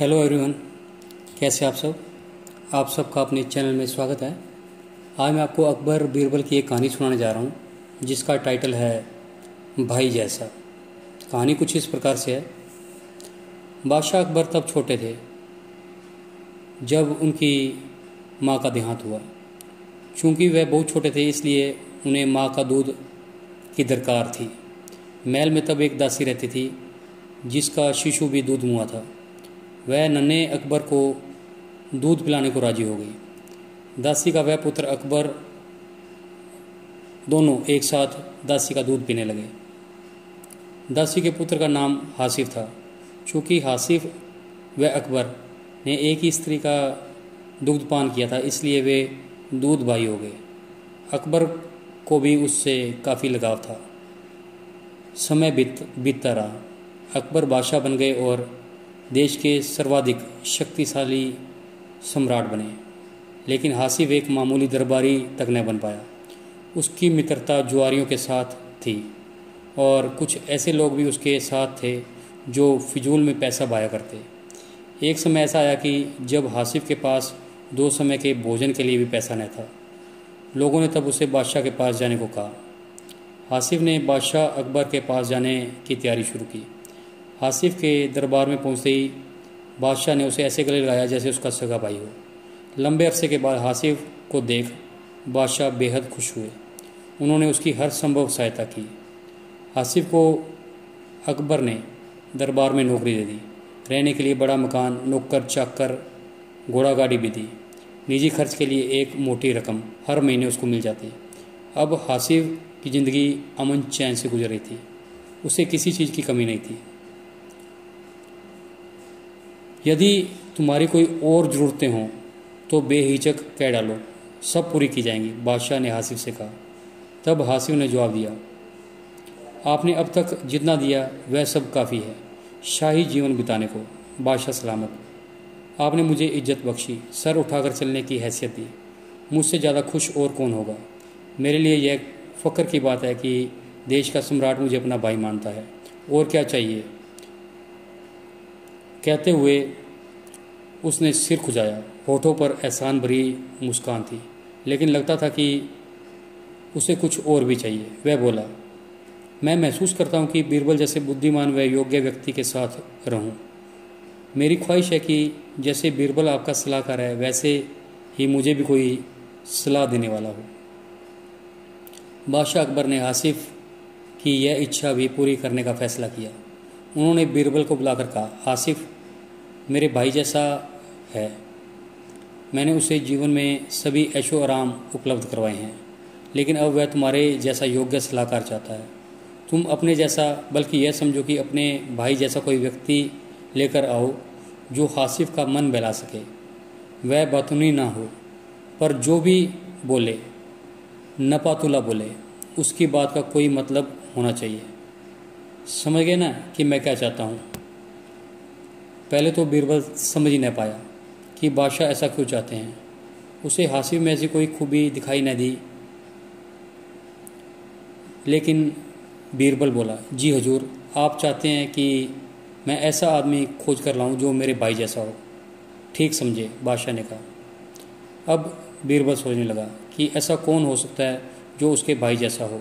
Hello everyone, कैसे आप सब। आप सबका अपने चैनल में स्वागत है। आज मैं आपको अकबर बीरबल की एक कहानी सुनाने जा रहा हूँ जिसका टाइटल है भाई जैसा। कहानी कुछ इस प्रकार से है। बादशाह अकबर तब छोटे थे जब उनकी माँ का देहांत हुआ। चूँकि वह बहुत छोटे थे इसलिए उन्हें माँ का दूध की दरकार थी। महल में तब एक दासी रहती थी जिसका शिशु भी दूध मुआ था। वह नन्हे अकबर को दूध पिलाने को राजी हो गई। दासी का वह पुत्र अकबर दोनों एक साथ दासी का दूध पीने लगे। दासी के पुत्र का नाम हासिफ था। चूँकि हासिफ व अकबर ने एक ही स्त्री का दुग्धपान किया था इसलिए वे दूध भाई हो गए। अकबर को भी उससे काफ़ी लगाव था। समय बीतता रहा। अकबर बादशाह बन गए और देश के सर्वाधिक शक्तिशाली सम्राट बने। लेकिन हासिफ एक मामूली दरबारी तक न बन पाया। उसकी मित्रता जुआरियों के साथ थी और कुछ ऐसे लोग भी उसके साथ थे जो फिजूल में पैसा बहाया करते। एक समय ऐसा आया कि जब हासिफ के पास 2 समय के भोजन के लिए भी पैसा न था। लोगों ने तब उसे बादशाह के पास जाने को कहा। हासिफ ने बादशाह अकबर के पास जाने की तैयारी शुरू की। हासिफ के दरबार में पहुंचते ही बादशाह ने उसे ऐसे गले लगाया जैसे उसका सगा भाई हो। लंबे अरसे के बाद हासिफ को देख बादशाह बेहद खुश हुए। उन्होंने उसकी हर संभव सहायता की। हासिफ को अकबर ने दरबार में नौकरी दे दी। रहने के लिए बड़ा मकान, नौकर चाकर, घोड़ा गाड़ी भी दी। निजी खर्च के लिए एक मोटी रकम हर महीने उसको मिल जाती। अब हासिफ की ज़िंदगी अमन चैन से गुजर रही थी। उसे किसी चीज़ की कमी नहीं थी। यदि तुम्हारी कोई और ज़रूरतें हों तो बेहिचक कह डालो, सब पूरी की जाएंगी, बादशाह ने हासिफ से कहा। तब हासिफ ने जवाब दिया, आपने अब तक जितना दिया वह सब काफ़ी है शाही जीवन बिताने को। बादशाह सलामत। आपने मुझे इज्जत बख्शी, सर उठाकर चलने की हैसियत दी। मुझसे ज़्यादा खुश और कौन होगा। मेरे लिए यह फ़ख्र की बात है कि देश का सम्राट मुझे अपना भाई मानता है। और क्या चाहिए। कहते हुए उसने सिर खुजाया। होठों पर एहसान भरी मुस्कान थी, लेकिन लगता था कि उसे कुछ और भी चाहिए। वह बोला, मैं महसूस करता हूँ कि बीरबल जैसे बुद्धिमान व योग्य व्यक्ति के साथ रहूँ। मेरी ख्वाहिश है कि जैसे बीरबल आपका सलाहकार है वैसे ही मुझे भी कोई सलाह देने वाला हो। बादशाह अकबर ने हासिफ की यह इच्छा भी पूरी करने का फैसला किया। उन्होंने बीरबल को बुलाकर कहा, हासिफ मेरे भाई जैसा है। मैंने उसे जीवन में सभी ऐशो आराम उपलब्ध करवाए हैं, लेकिन अब वह तुम्हारे जैसा योग्य सलाहकार चाहता है। तुम अपने जैसा, बल्कि यह समझो कि अपने भाई जैसा कोई व्यक्ति लेकर आओ जो हासिफ का मन बहला सके। वह बातूनी ना हो, पर जो भी बोले नपातुला बोले। उसकी बात का कोई मतलब होना चाहिए। समझ गए ना कि मैं क्या चाहता हूँ। पहले तो बीरबल समझ ही न पाया कि बादशाह ऐसा क्यों चाहते हैं। उसे हासिफ में ऐसी कोई खूबी दिखाई न दी, लेकिन बीरबल बोला, जी हजूर, आप चाहते हैं कि मैं ऐसा आदमी खोज कर लाऊं जो मेरे भाई जैसा हो। ठीक समझे, बादशाह ने कहा। अब बीरबल सोचने लगा कि ऐसा कौन हो सकता है जो उसके भाई जैसा हो।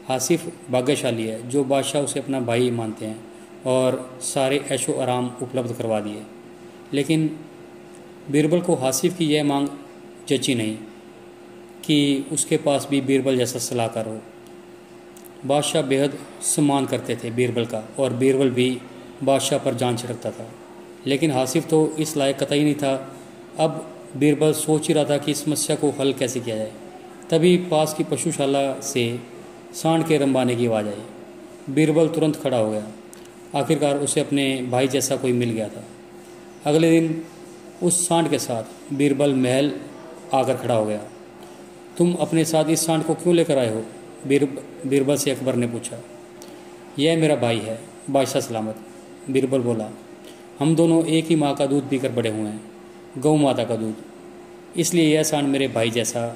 हासिफ भाग्यशाली है जो बादशाह उसे अपना भाई मानते हैं और सारे ऐशो आराम उपलब्ध करवा दिए। लेकिन बीरबल को हासिफ की यह मांग जची नहीं कि उसके पास भी बीरबल जैसा सलाहकार हो। बादशाह बेहद सम्मान करते थे बीरबल का, और बीरबल भी बादशाह पर जान छिड़कता था। लेकिन हासिफ तो इस लायक कतई नहीं था। अब बीरबल सोच ही रहा था कि इस समस्या को हल कैसे किया जाए। तभी पास की पशुशाला से सांड के रंबाने की आवाज़ आई। बीरबल तुरंत खड़ा हो गया। आखिरकार उसे अपने भाई जैसा कोई मिल गया था। अगले दिन उस सांड के साथ बीरबल महल आकर खड़ा हो गया। तुम अपने साथ इस सांड को क्यों लेकर आए हो, बीरबल से अकबर ने पूछा। यह मेरा भाई है, बादशाह सलामत, बीरबल बोला। हम दोनों एक ही माँ का दूध पीकर बड़े हुए हैं, गौ माता का दूध, इसलिए यह सांड मेरे भाई जैसा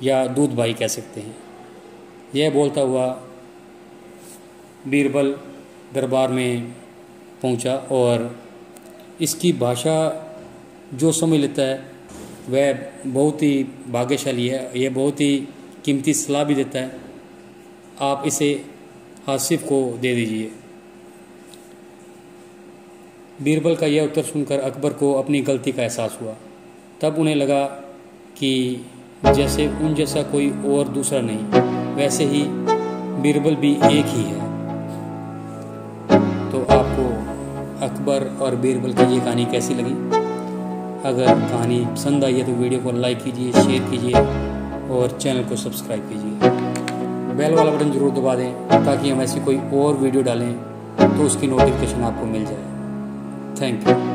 या दूध भाई कह सकते हैं। यह बोलता हुआ बीरबल दरबार में पहुंचा और इसकी भाषा जो समझ लेता है वह बहुत ही भाग्यशाली है। यह बहुत ही कीमती सलाह भी देता है। आप इसे हासिफ को दे दीजिए। बीरबल का यह उत्तर सुनकर अकबर को अपनी गलती का एहसास हुआ। तब उन्हें लगा कि जैसे उन जैसा कोई और दूसरा नहीं, वैसे ही बीरबल भी एक ही है। तो आपको अकबर और बीरबल की ये कहानी कैसी लगी? अगर कहानी पसंद आई है तो वीडियो को लाइक कीजिए, शेयर कीजिए और चैनल को सब्सक्राइब कीजिए। बेल वाला बटन ज़रूर दबा दें ताकि हम ऐसी कोई और वीडियो डालें तो उसकी नोटिफिकेशन आपको मिल जाए। Thank you.